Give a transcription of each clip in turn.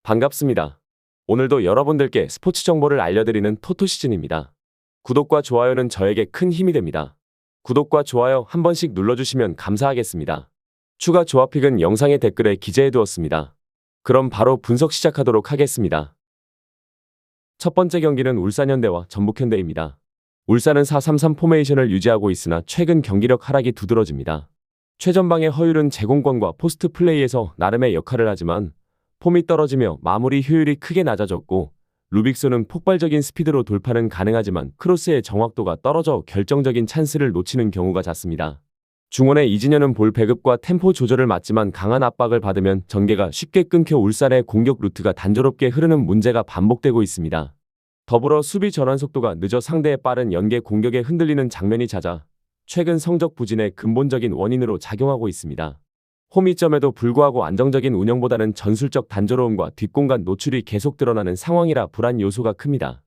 반갑습니다. 오늘도 여러분들께 스포츠 정보를 알려드리는 토토시즌입니다. 구독과 좋아요는 저에게 큰 힘이 됩니다. 구독과 좋아요 한 번씩 눌러주시면 감사하겠습니다. 추가 조합픽은 영상의 댓글에 기재해두었습니다. 그럼 바로 분석 시작하도록 하겠습니다. 첫 번째 경기는 울산현대와 전북현대입니다. 울산은 4-3-3 포메이션을 유지하고 있으나 최근 경기력 하락이 두드러집니다. 최전방의 허율은 제공권과 포스트 플레이에서 나름의 역할을 하지만 폼이 떨어지며 마무리 효율이 크게 낮아졌고, 루빅손은 폭발적인 스피드로 돌파는 가능하지만 크로스의 정확도가 떨어져 결정적인 찬스를 놓치는 경우가 잦습니다. 중원의 이진현은 볼 배급과 템포 조절을 맡지만 강한 압박을 받으면 전개가 쉽게 끊겨 울산의 공격 루트가 단조롭게 흐르는 문제가 반복되고 있습니다. 더불어 수비 전환 속도가 늦어 상대의 빠른 연계 공격에 흔들리는 장면이 잦아 최근 성적 부진의 근본적인 원인으로 작용하고 있습니다. 홈이점에도 불구하고 안정적인 운영보다는 전술적 단조로움과 뒷공간 노출이 계속 드러나는 상황이라 불안 요소가 큽니다.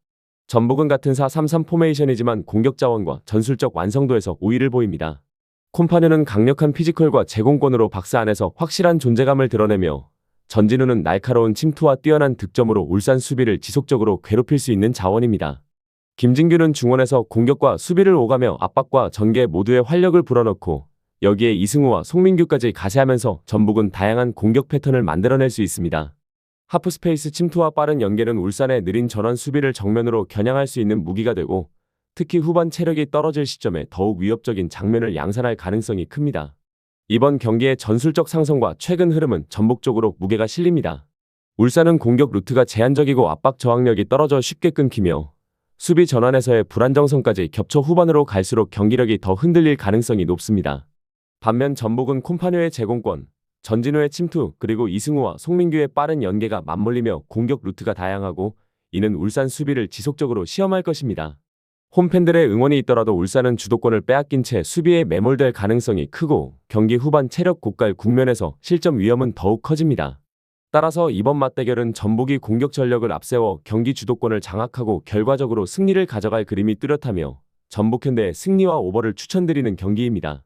전북은 같은 4-3-3 포메이션이지만 공격 자원과 전술적 완성도에서 우위를 보입니다. 콤파뉴는 강력한 피지컬과 제공권으로 박스 안에서 확실한 존재감을 드러내며, 전진우는 날카로운 침투와 뛰어난 득점으로 울산 수비를 지속적으로 괴롭힐 수 있는 자원입니다. 김진규는 중원에서 공격과 수비를 오가며 압박과 전개 모두에 활력을 불어넣고, 여기에 이승우와 송민규까지 가세하면서 전북은 다양한 공격 패턴을 만들어낼 수 있습니다. 하프스페이스 침투와 빠른 연계는 울산의 느린 전환 수비를 정면으로 겨냥할 수 있는 무기가 되고, 특히 후반 체력이 떨어질 시점에 더욱 위협적인 장면을 양산할 가능성이 큽니다. 이번 경기의 전술적 상성과 최근 흐름은 전북 쪽으로 무게가 실립니다. 울산은 공격 루트가 제한적이고 압박 저항력이 떨어져 쉽게 끊기며, 수비 전환에서의 불안정성까지 겹쳐 후반으로 갈수록 경기력이 더 흔들릴 가능성이 높습니다. 반면 전북은 콤파뉴의 제공권, 전진우의 침투, 그리고 이승우와 송민규의 빠른 연계가 맞물리며 공격 루트가 다양하고, 이는 울산 수비를 지속적으로 시험할 것입니다. 홈팬들의 응원이 있더라도 울산은 주도권을 빼앗긴 채 수비에 매몰될 가능성이 크고, 경기 후반 체력 고갈 국면에서 실점 위험은 더욱 커집니다. 따라서 이번 맞대결은 전북이 공격 전력을 앞세워 경기 주도권을 장악하고 결과적으로 승리를 가져갈 그림이 뚜렷하며, 전북현대의 승리와 오버를 추천드리는 경기입니다.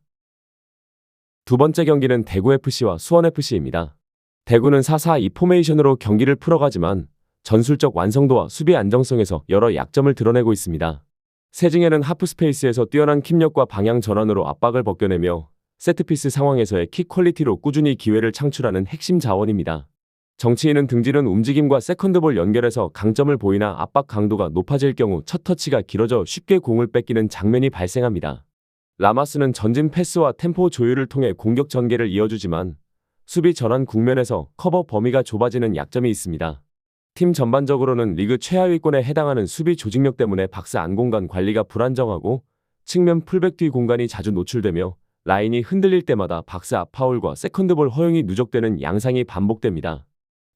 두 번째 경기는 대구FC와 수원FC입니다. 대구는 4-4-2 포메이션으로 경기를 풀어가지만 전술적 완성도와 수비 안정성에서 여러 약점을 드러내고 있습니다. 세징야는 하프스페이스에서 뛰어난 킥력과 방향 전환으로 압박을 벗겨내며 세트피스 상황에서의 킥 퀄리티로 꾸준히 기회를 창출하는 핵심 자원입니다. 정치인은 등지는 움직임과 세컨드볼 연결에서 강점을 보이나 압박 강도가 높아질 경우 첫 터치가 길어져 쉽게 공을 뺏기는 장면이 발생합니다. 라마스는 전진 패스와 템포 조율을 통해 공격 전개를 이어주지만 수비 전환 국면에서 커버 범위가 좁아지는 약점이 있습니다. 팀 전반적으로는 리그 최하위권에 해당하는 수비 조직력 때문에 박스 안 공간 관리가 불안정하고, 측면 풀백 뒤 공간이 자주 노출되며 라인이 흔들릴 때마다 박스 앞 파울과 세컨드볼 허용이 누적되는 양상이 반복됩니다.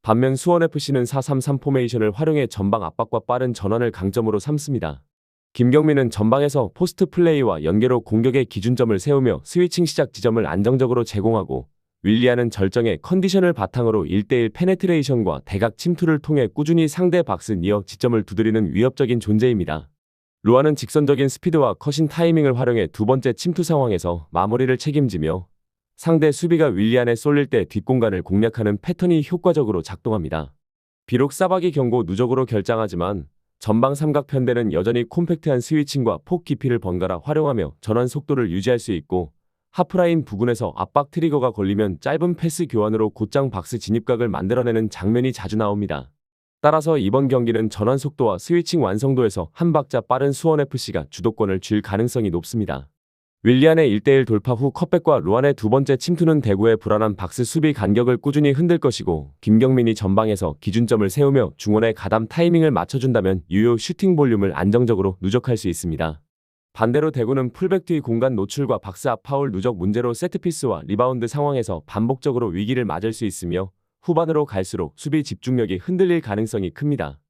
반면 수원FC는 4-3-3 포메이션을 활용해 전방 압박과 빠른 전환을 강점으로 삼습니다. 김경민은 전방에서 포스트 플레이와 연계로 공격의 기준점을 세우며 스위칭 시작 지점을 안정적으로 제공하고, 윌리안은 절정의 컨디션을 바탕으로 1대1 페네트레이션과 대각 침투를 통해 꾸준히 상대 박스 니어 지점을 두드리는 위협적인 존재입니다. 루아는 직선적인 스피드와 컷인 타이밍을 활용해 두 번째 침투 상황에서 마무리를 책임지며, 상대 수비가 윌리안에 쏠릴 때 뒷공간을 공략하는 패턴이 효과적으로 작동합니다. 비록 싸박이 경고 누적으로 결장하지만 전방 삼각편대는 여전히 콤팩트한 스위칭과 폭 깊이를 번갈아 활용하며 전환 속도를 유지할 수 있고, 하프라인 부근에서 압박 트리거가 걸리면 짧은 패스 교환으로 곧장 박스 진입각을 만들어내는 장면이 자주 나옵니다. 따라서 이번 경기는 전환 속도와 스위칭 완성도에서 한 박자 빠른 수원FC가 주도권을 쥘 가능성이 높습니다. 윌리안의 1대1 돌파 후 컷백과 루안의 두 번째 침투는 대구의 불안한 박스 수비 간격을 꾸준히 흔들 것이고, 김경민이 전방에서 기준점을 세우며 중원의 가담 타이밍을 맞춰준다면 유효 슈팅 볼륨을 안정적으로 누적할 수 있습니다. 반대로 대구는 풀백 뒤 공간 노출과 박스 앞 파울 누적 문제로 세트피스와 리바운드 상황에서 반복적으로 위기를 맞을 수 있으며, 후반으로 갈수록 수비 집중력이 흔들릴 가능성이 큽니다.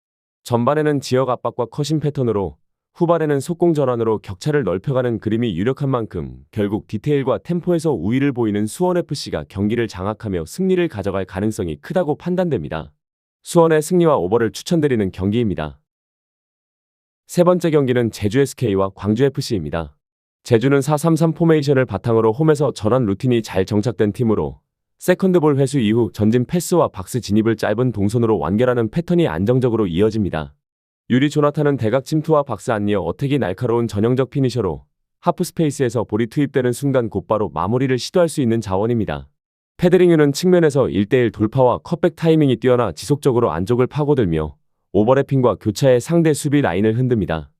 전반에는 지역 압박과 컷인 패턴으로, 후반에는 속공 전환으로 격차를 넓혀가는 그림이 유력한 만큼 결국 디테일과 템포에서 우위를 보이는 수원FC가 경기를 장악하며 승리를 가져갈 가능성이 크다고 판단됩니다. 수원의 승리와 오버를 추천드리는 경기입니다. 세 번째 경기는 제주SK와 광주FC입니다. 제주는 4-3-3 포메이션을 바탕으로 홈에서 전환 루틴이 잘 정착된 팀으로 세컨드볼 회수 이후 전진 패스와 박스 진입을 짧은 동선으로 완결하는 패턴이 안정적으로 이어집니다. 유리 조나탄은 대각 침투와 박스 안리어 어택이 날카로운 전형적 피니셔로 하프 스페이스에서 볼이 투입되는 순간 곧바로 마무리를 시도할 수 있는 자원입니다. 패드링유는 측면에서 1대1 돌파와 컷백 타이밍이 뛰어나 지속적으로 안쪽을 파고들며 오버래핑과 교차해 상대 수비 라인을 흔듭니다.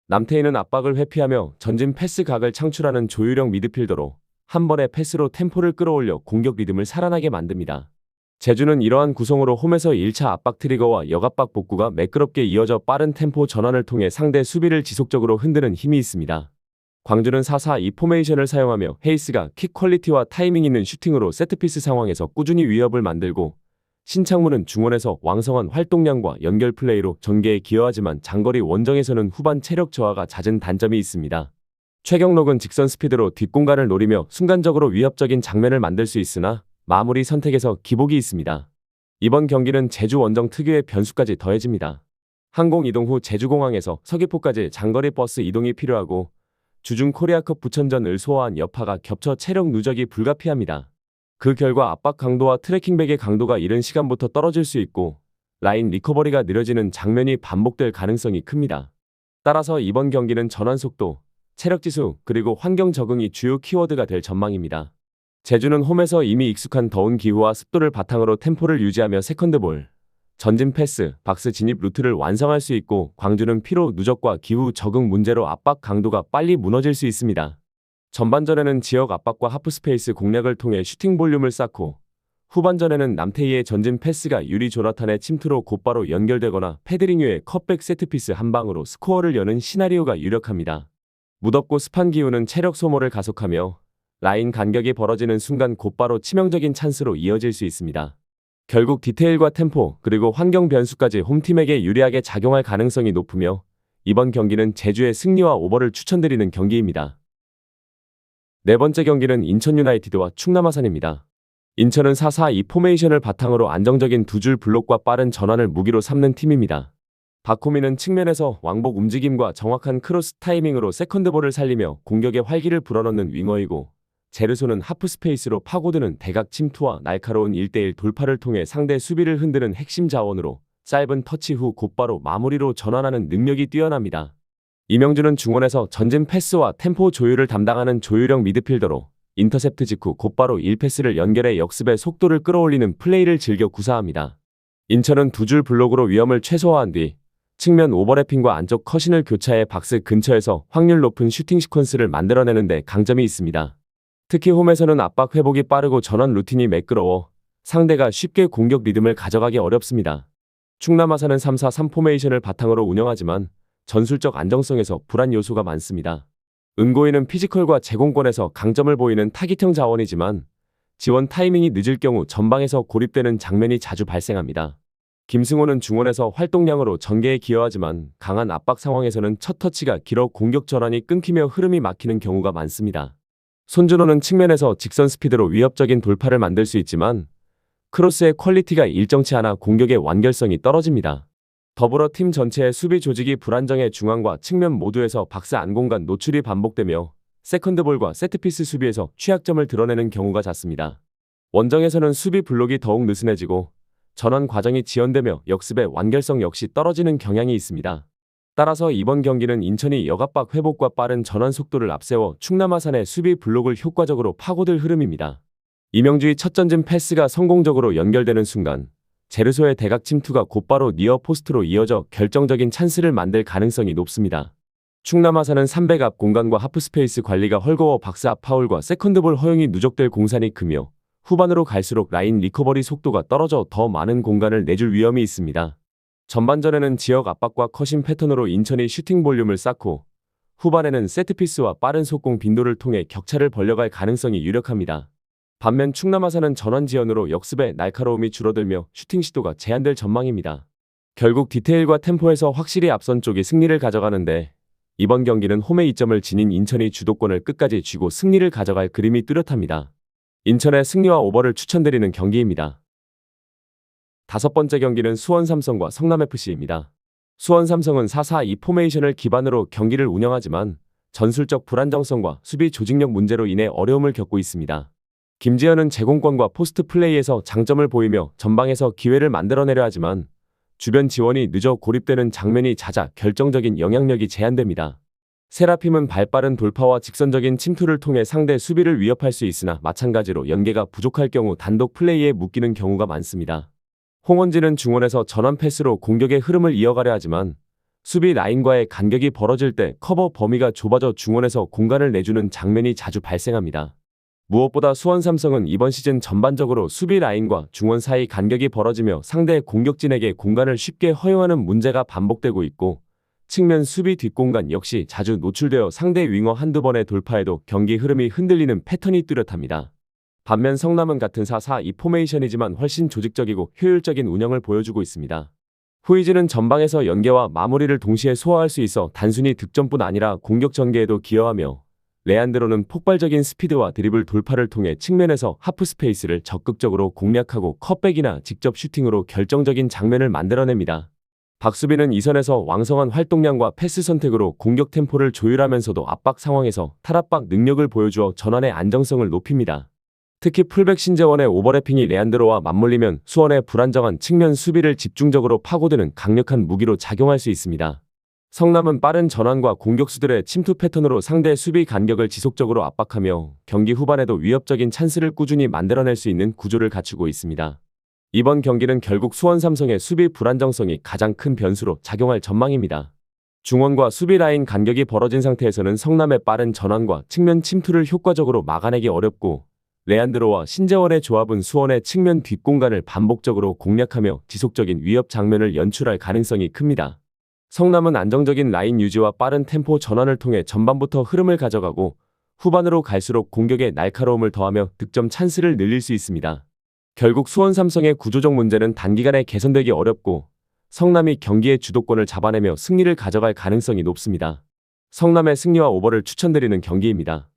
남태희는 압박을 회피하며 전진 패스 각을 창출하는 조율형 미드필더로 한 번의 패스로 템포를 끌어올려 공격 리듬을 살아나게 만듭니다. 제주는 이러한 구성으로 홈에서 1차 압박 트리거와 역압박 복구가 매끄럽게 이어져 빠른 템포 전환을 통해 상대 수비를 지속적으로 흔드는 힘이 있습니다. 광주는 4-4-2 포메이션을 사용하며 헤이스가 킥 퀄리티와 타이밍 있는 슈팅으로 세트피스 상황에서 꾸준히 위협을 만들고, 신창문은 중원에서 왕성한 활동량과 연결 플레이로 전개에 기여하지만 장거리 원정에서는 후반 체력 저하가 잦은 단점이 있습니다. 최경록은 직선 스피드로 뒷공간을 노리며 순간적으로 위협적인 장면을 만들 수 있으나 마무리 선택에서 기복이 있습니다. 이번 경기는 제주 원정 특유의 변수까지 더해집니다. 항공 이동 후 제주공항에서 서귀포까지 장거리 버스 이동이 필요하고, 주중 코리아컵 부천전을 소화한 여파가 겹쳐 체력 누적이 불가피합니다. 그 결과 압박 강도와 트래킹백의 강도가 이른 시간부터 떨어질 수 있고 라인 리커버리가 느려지는 장면이 반복될 가능성이 큽니다. 따라서 이번 경기는 전환 속도, 체력지수, 그리고 환경 적응이 주요 키워드가 될 전망입니다. 제주는 홈에서 이미 익숙한 더운 기후와 습도를 바탕으로 템포를 유지하며 세컨드볼, 전진 패스, 박스 진입 루트를 완성할 수 있고, 광주는 피로 누적과 기후 적응 문제로 압박 강도가 빨리 무너질 수 있습니다. 전반전에는 지역 압박과 하프스페이스 공략을 통해 슈팅 볼륨을 쌓고, 후반전에는 남태희의 전진 패스가 유리 조나탄의 침투로 곧바로 연결되거나 패드링유의 컷백 세트피스 한 방으로 스코어를 여는 시나리오가 유력합니다. 무덥고 습한 기후는 체력 소모를 가속하며 라인 간격이 벌어지는 순간 곧바로 치명적인 찬스로 이어질 수 있습니다. 결국 디테일과 템포, 그리고 환경 변수까지 홈팀에게 유리하게 작용할 가능성이 높으며 이번 경기는 제주의 승리와 오버를 추천드리는 경기입니다. 네 번째 경기는 인천 유나이티드와 충남 아산입니다. 인천은 4-4-2 포메이션을 바탕으로 안정적인 두 줄 블록과 빠른 전환을 무기로 삼는 팀입니다. 박호민은 측면에서 왕복 움직임과 정확한 크로스 타이밍으로 세컨드볼을 살리며 공격의 활기를 불어넣는 윙어이고, 제르소는 하프 스페이스로 파고드는 대각 침투와 날카로운 1대1 돌파를 통해 상대 수비를 흔드는 핵심 자원으로 짧은 터치 후 곧바로 마무리로 전환하는 능력이 뛰어납니다. 이명준은 중원에서 전진 패스와 템포 조율을 담당하는 조율형 미드필더로 인터셉트 직후 곧바로 1패스를 연결해 역습의 속도를 끌어올리는 플레이를 즐겨 구사합니다. 인천은 두 줄 블록으로 위험을 최소화한 뒤 측면 오버래핑과 안쪽 커신을 교차해 박스 근처에서 확률 높은 슈팅 시퀀스를 만들어내는 데 강점이 있습니다. 특히 홈에서는 압박 회복이 빠르고 전환 루틴이 매끄러워 상대가 쉽게 공격 리듬을 가져가기 어렵습니다. 충남 아산은 3-4-3 포메이션을 바탕으로 운영하지만 전술적 안정성에서 불안 요소가 많습니다. 은고이는 피지컬과 제공권에서 강점을 보이는 타깃형 자원이지만 지원 타이밍이 늦을 경우 전방에서 고립되는 장면이 자주 발생합니다. 김승호는 중원에서 활동량으로 전개에 기여하지만 강한 압박 상황에서는 첫 터치가 길어 공격 전환이 끊기며 흐름이 막히는 경우가 많습니다. 손준호는 측면에서 직선 스피드로 위협적인 돌파를 만들 수 있지만 크로스의 퀄리티가 일정치 않아 공격의 완결성이 떨어집니다. 더불어 팀 전체의 수비 조직이 불안정해 중앙과 측면 모두에서 박스 안 공간 노출이 반복되며 세컨드볼과 세트피스 수비에서 취약점을 드러내는 경우가 잦습니다. 원정에서는 수비 블록이 더욱 느슨해지고 전환 과정이 지연되며 역습의 완결성 역시 떨어지는 경향이 있습니다. 따라서 이번 경기는 인천이 역압박 회복과 빠른 전환 속도를 앞세워 충남 아산의 수비 블록을 효과적으로 파고들 흐름입니다. 이명주의 첫 전진 패스가 성공적으로 연결되는 순간 제르소의 대각 침투가 곧바로 니어 포스트로 이어져 결정적인 찬스를 만들 가능성이 높습니다. 충남 아산은 300 앞 공간과 하프스페이스 관리가 헐거워 박스 앞 파울과 세컨드볼 허용이 누적될 공산이 크며 후반으로 갈수록 라인 리커버리 속도가 떨어져 더 많은 공간을 내줄 위험이 있습니다. 전반전에는 지역 압박과 커신 패턴으로 인천이 슈팅 볼륨을 쌓고 후반에는 세트피스와 빠른 속공 빈도를 통해 격차를 벌려갈 가능성이 유력합니다. 반면 충남 아산은 전환 지연으로 역습의 날카로움이 줄어들며 슈팅 시도가 제한될 전망입니다. 결국 디테일과 템포에서 확실히 앞선 쪽이 승리를 가져가는데 이번 경기는 홈에 이점을 지닌 인천이 주도권을 끝까지 쥐고 승리를 가져갈 그림이 뚜렷합니다. 인천의 승리와 오버를 추천드리는 경기입니다. 다섯 번째 경기는 수원 삼성과 성남FC입니다. 수원 삼성은 4-4-2 포메이션을 기반으로 경기를 운영하지만 전술적 불안정성과 수비 조직력 문제로 인해 어려움을 겪고 있습니다. 김지현은 제공권과 포스트 플레이에서 장점을 보이며 전방에서 기회를 만들어내려 하지만 주변 지원이 늦어 고립되는 장면이 잦아 결정적인 영향력이 제한됩니다. 세라핌은 발빠른 돌파와 직선적인 침투를 통해 상대 수비를 위협할 수 있으나 마찬가지로 연계가 부족할 경우 단독 플레이에 묶이는 경우가 많습니다. 홍원진은 중원에서 전환 패스로 공격의 흐름을 이어가려 하지만 수비 라인과의 간격이 벌어질 때 커버 범위가 좁아져 중원에서 공간을 내주는 장면이 자주 발생합니다. 무엇보다 수원 삼성은 이번 시즌 전반적으로 수비 라인과 중원 사이 간격이 벌어지며 상대 공격진에게 공간을 쉽게 허용하는 문제가 반복되고 있고 측면 수비 뒷공간 역시 자주 노출되어 상대 윙어 한두 번의 돌파에도 경기 흐름이 흔들리는 패턴이 뚜렷합니다. 반면 성남은 같은 4-4-2 포메이션이지만 훨씬 조직적이고 효율적인 운영을 보여주고 있습니다. 후이즈는 전방에서 연계와 마무리를 동시에 소화할 수 있어 단순히 득점뿐 아니라 공격 전개에도 기여하며 레안드로는 폭발적인 스피드와 드리블 돌파를 통해 측면에서 하프 스페이스를 적극적으로 공략하고 컷백이나 직접 슈팅으로 결정적인 장면을 만들어냅니다. 박수빈은 이선에서 왕성한 활동량과 패스 선택으로 공격 템포를 조율하면서도 압박 상황에서 탈압박 능력을 보여주어 전환의 안정성을 높입니다. 특히 풀백 신재원의 오버래핑이 레안드로와 맞물리면 수원의 불안정한 측면 수비를 집중적으로 파고드는 강력한 무기로 작용할 수 있습니다. 성남은 빠른 전환과 공격수들의 침투 패턴으로 상대 수비 간격을 지속적으로 압박하며 경기 후반에도 위협적인 찬스를 꾸준히 만들어낼 수 있는 구조를 갖추고 있습니다. 이번 경기는 결국 수원 삼성의 수비 불안정성이 가장 큰 변수로 작용할 전망입니다. 중원과 수비 라인 간격이 벌어진 상태에서는 성남의 빠른 전환과 측면 침투를 효과적으로 막아내기 어렵고 레안드로와 신재원의 조합은 수원의 측면 뒷공간을 반복적으로 공략하며 지속적인 위협 장면을 연출할 가능성이 큽니다. 성남은 안정적인 라인 유지와 빠른 템포 전환을 통해 전반부터 흐름을 가져가고 후반으로 갈수록 공격의 날카로움을 더하며 득점 찬스를 늘릴 수 있습니다. 결국 수원 삼성의 구조적 문제는 단기간에 개선되기 어렵고 성남이 경기의 주도권을 잡아내며 승리를 가져갈 가능성이 높습니다. 성남의 승리와 오버를 추천드리는 경기입니다.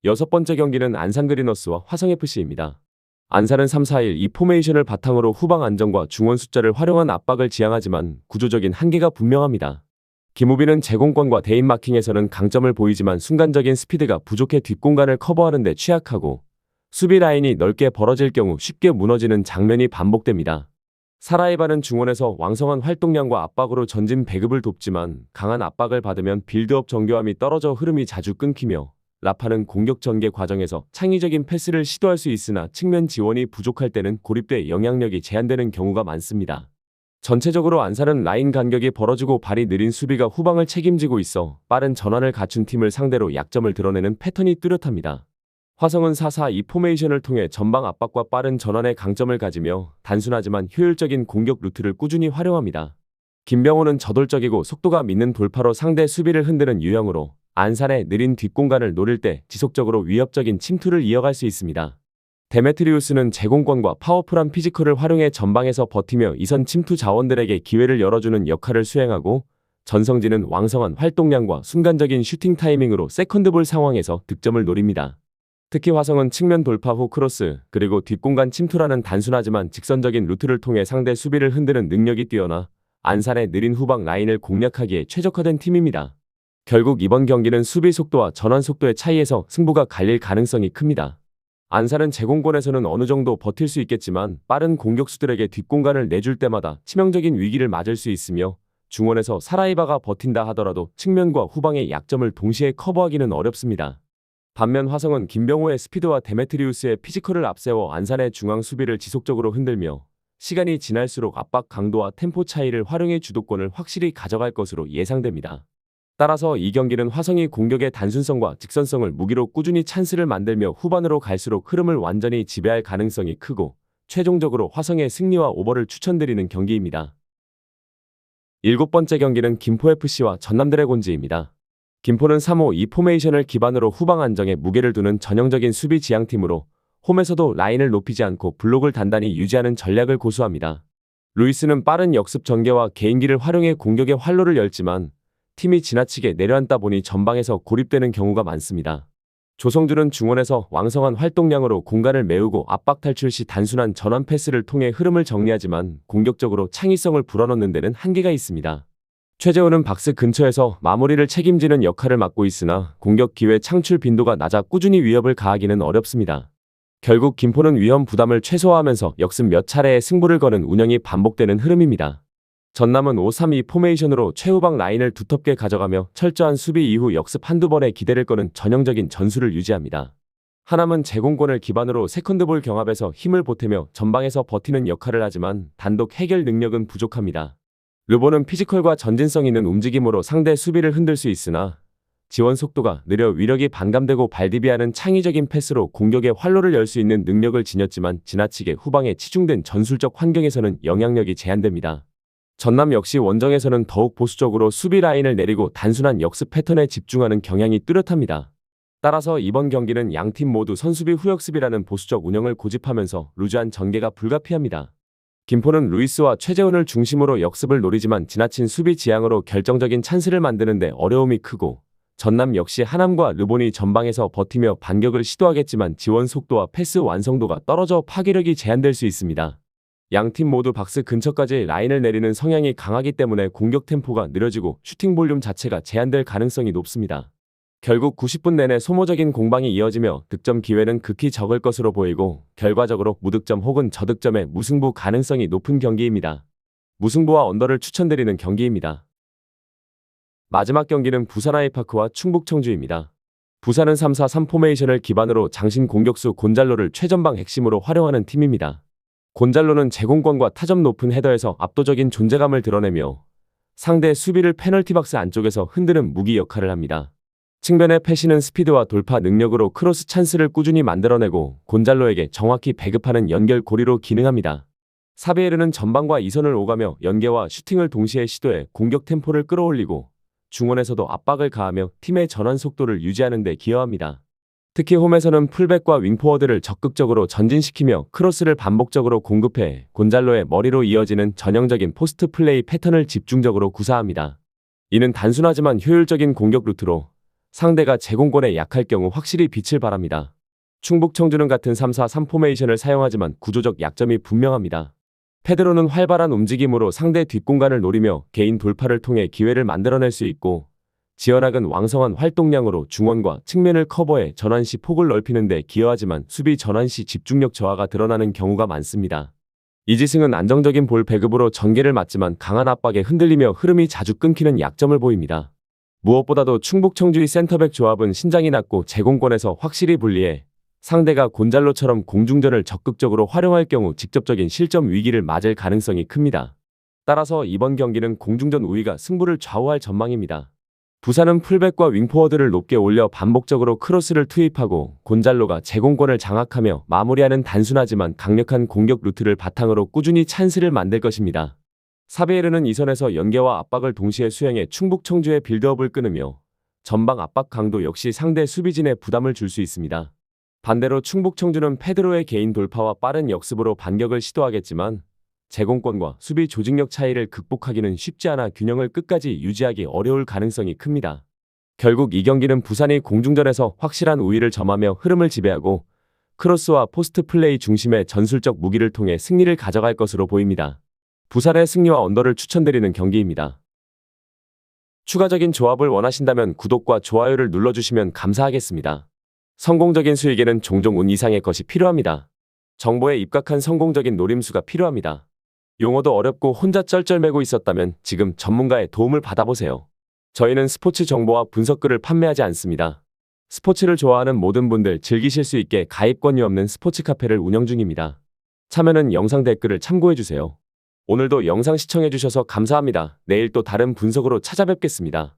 여섯 번째 경기는 안산그리너스와 화성FC입니다. 안산은 3-4-1-2 포메이션을 바탕으로 후방 안정과 중원 숫자를 활용한 압박을 지향하지만 구조적인 한계가 분명합니다. 김우빈은 제공권과 대인 마킹에서는 강점을 보이지만 순간적인 스피드가 부족해 뒷공간을 커버하는 데 취약하고 수비 라인이 넓게 벌어질 경우 쉽게 무너지는 장면이 반복됩니다. 사라이바는 중원에서 왕성한 활동량과 압박으로 전진 배급을 돕지만 강한 압박을 받으면 빌드업 정교함이 떨어져 흐름이 자주 끊기며 라파는 공격 전개 과정에서 창의적인 패스를 시도할 수 있으나 측면 지원이 부족할 때는 고립돼 영향력이 제한되는 경우가 많습니다. 전체적으로 안산은 라인 간격이 벌어지고 발이 느린 수비가 후방을 책임지고 있어 빠른 전환을 갖춘 팀을 상대로 약점을 드러내는 패턴이 뚜렷합니다. 화성은 4-4-2 포메이션을 통해 전방 압박과 빠른 전환의 강점을 가지며 단순하지만 효율적인 공격 루트를 꾸준히 활용합니다. 김병호는 저돌적이고 속도가 있는 돌파로 상대 수비를 흔드는 유형으로 안산의 느린 뒷공간을 노릴 때 지속적으로 위협적인 침투를 이어갈 수 있습니다. 데메트리우스는 제공권과 파워풀한 피지컬을 활용해 전방에서 버티며 이선 침투 자원들에게 기회를 열어주는 역할을 수행하고 전성진은 왕성한 활동량과 순간적인 슈팅 타이밍으로 세컨드볼 상황에서 득점을 노립니다. 특히 화성은 측면 돌파 후 크로스 그리고 뒷공간 침투라는 단순하지만 직선적인 루트를 통해 상대 수비를 흔드는 능력이 뛰어나 안산의 느린 후방 라인을 공략하기에 최적화된 팀입니다. 결국 이번 경기는 수비 속도와 전환 속도의 차이에서 승부가 갈릴 가능성이 큽니다. 안산은 제공권에서는 어느 정도 버틸 수 있겠지만 빠른 공격수들에게 뒷공간을 내줄 때마다 치명적인 위기를 맞을 수 있으며 중원에서 사라이바가 버틴다 하더라도 측면과 후방의 약점을 동시에 커버하기는 어렵습니다. 반면 화성은 김병호의 스피드와 데메트리우스의 피지컬을 앞세워 안산의 중앙 수비를 지속적으로 흔들며 시간이 지날수록 압박 강도와 템포 차이를 활용해 주도권을 확실히 가져갈 것으로 예상됩니다. 따라서 이 경기는 화성이 공격의 단순성과 직선성을 무기로 꾸준히 찬스를 만들며 후반으로 갈수록 흐름을 완전히 지배할 가능성이 크고 최종적으로 화성의 승리와 오버를 추천드리는 경기입니다. 일곱 번째 경기는 김포FC와 전남드래곤즈입니다. 김포는 3-5-2 포메이션을 기반으로 후방 안정에 무게를 두는 전형적인 수비 지향팀으로 홈에서도 라인을 높이지 않고 블록을 단단히 유지하는 전략을 고수합니다. 루이스는 빠른 역습 전개와 개인기를 활용해 공격의 활로를 열지만 팀이 지나치게 내려앉다 보니 전방에서 고립되는 경우가 많습니다. 조성준은 중원에서 왕성한 활동량으로 공간을 메우고 압박 탈출 시 단순한 전환 패스를 통해 흐름을 정리하지만 공격적으로 창의성을 불어넣는 데는 한계가 있습니다. 최재훈은 박스 근처에서 마무리를 책임지는 역할을 맡고 있으나 공격 기회 창출 빈도가 낮아 꾸준히 위협을 가하기는 어렵습니다. 결국 김포는 위험 부담을 최소화하면서 역습 몇 차례의 승부를 거는 운영이 반복되는 흐름입니다. 전남은 5-3-2 포메이션으로 최후방 라인을 두텁게 가져가며 철저한 수비 이후 역습 한두 번에 기대를 거는 전형적인 전술을 유지합니다. 하남은 제공권을 기반으로 세컨드볼 경합에서 힘을 보태며 전방에서 버티는 역할을 하지만 단독 해결 능력은 부족합니다. 르보는 피지컬과 전진성 있는 움직임으로 상대 수비를 흔들 수 있으나 지원 속도가 느려 위력이 반감되고 발디비아는 창의적인 패스로 공격의 활로를 열 수 있는 능력을 지녔지만 지나치게 후방에 치중된 전술적 환경에서는 영향력이 제한됩니다. 전남 역시 원정에서는 더욱 보수적으로 수비 라인을 내리고 단순한 역습 패턴에 집중하는 경향이 뚜렷합니다. 따라서 이번 경기는 양팀 모두 선수비 후역습이라는 보수적 운영을 고집하면서 루즈한 전개가 불가피합니다. 김포는 루이스와 최재훈을 중심으로 역습을 노리지만 지나친 수비 지향으로 결정적인 찬스를 만드는데 어려움이 크고 전남 역시 하남과 르본이 전방에서 버티며 반격을 시도하겠지만 지원 속도와 패스 완성도가 떨어져 파괴력이 제한될 수 있습니다. 양팀 모두 박스 근처까지 라인을 내리는 성향이 강하기 때문에 공격 템포가 느려지고 슈팅 볼륨 자체가 제한될 가능성이 높습니다. 결국 90분 내내 소모적인 공방이 이어지며 득점 기회는 극히 적을 것으로 보이고 결과적으로 무득점 혹은 저득점의 무승부 가능성이 높은 경기입니다. 무승부와 언더를 추천드리는 경기입니다. 마지막 경기는 부산 아이파크와 충북 청주입니다. 부산은 3-4-3 포메이션을 기반으로 장신 공격수 곤잘로를 최전방 핵심으로 활용하는 팀입니다. 곤잘로는 제공권과 타점 높은 헤더에서 압도적인 존재감을 드러내며 상대 수비를 페널티 박스 안쪽에서 흔드는 무기 역할을 합니다. 측면의 패시는 스피드와 돌파 능력으로 크로스 찬스를 꾸준히 만들어내고 곤잘로에게 정확히 배급하는 연결 고리로 기능합니다. 사비에르는 전방과 이선을 오가며 연계와 슈팅을 동시에 시도해 공격 템포를 끌어올리고 중원에서도 압박을 가하며 팀의 전환 속도를 유지하는 데 기여합니다. 특히 홈에서는 풀백과 윙포워드를 적극적으로 전진시키며 크로스를 반복적으로 공급해 곤잘로의 머리로 이어지는 전형적인 포스트 플레이 패턴을 집중적으로 구사합니다. 이는 단순하지만 효율적인 공격 루트로 상대가 제공권에 약할 경우 확실히 빛을 발합니다. 충북 청주는 같은 3-4-3 포메이션을 사용하지만 구조적 약점이 분명합니다. 페드로는 활발한 움직임으로 상대 뒷공간을 노리며 개인 돌파를 통해 기회를 만들어낼 수 있고 지현학은 왕성한 활동량으로 중원과 측면을 커버해 전환 시 폭을 넓히는 데 기여하지만 수비 전환 시 집중력 저하가 드러나는 경우가 많습니다. 이지승은 안정적인 볼 배급으로 전개를 맞지만 강한 압박에 흔들리며 흐름이 자주 끊기는 약점을 보입니다. 무엇보다도 충북 청주의 센터백 조합은 신장이 낮고 제공권에서 확실히 불리해 상대가 곤잘로처럼 공중전을 적극적으로 활용할 경우 직접적인 실점 위기를 맞을 가능성이 큽니다. 따라서 이번 경기는 공중전 우위가 승부를 좌우할 전망입니다. 부산은 풀백과 윙포워드를 높게 올려 반복적으로 크로스를 투입하고 곤잘로가 제공권을 장악하며 마무리하는 단순하지만 강력한 공격 루트를 바탕으로 꾸준히 찬스를 만들 것입니다. 사비에르는 이선에서 연계와 압박을 동시에 수행해 충북 청주의 빌드업을 끊으며 전방 압박 강도 역시 상대 수비진에 부담을 줄 수 있습니다. 반대로 충북 청주는 페드로의 개인 돌파와 빠른 역습으로 반격을 시도하겠지만 제공권과 수비 조직력 차이를 극복하기는 쉽지 않아 균형을 끝까지 유지하기 어려울 가능성이 큽니다. 결국 이 경기는 부산이 공중전에서 확실한 우위를 점하며 흐름을 지배하고 크로스와 포스트 플레이 중심의 전술적 무기를 통해 승리를 가져갈 것으로 보입니다. 부산의 승리와 언더를 추천드리는 경기입니다. 추가적인 조합을 원하신다면 구독과 좋아요를 눌러주시면 감사하겠습니다. 성공적인 수익에는 종종 운 이상의 것이 필요합니다. 정보에 입각한 성공적인 노림수가 필요합니다. 용어도 어렵고 혼자 쩔쩔매고 있었다면 지금 전문가의 도움을 받아보세요. 저희는 스포츠 정보와 분석글을 판매하지 않습니다. 스포츠를 좋아하는 모든 분들 즐기실 수 있게 가입 권유 없는 스포츠 카페를 운영 중입니다. 참여는 영상 댓글을 참고해주세요. 오늘도 영상 시청해주셔서 감사합니다. 내일 또 다른 분석으로 찾아뵙겠습니다.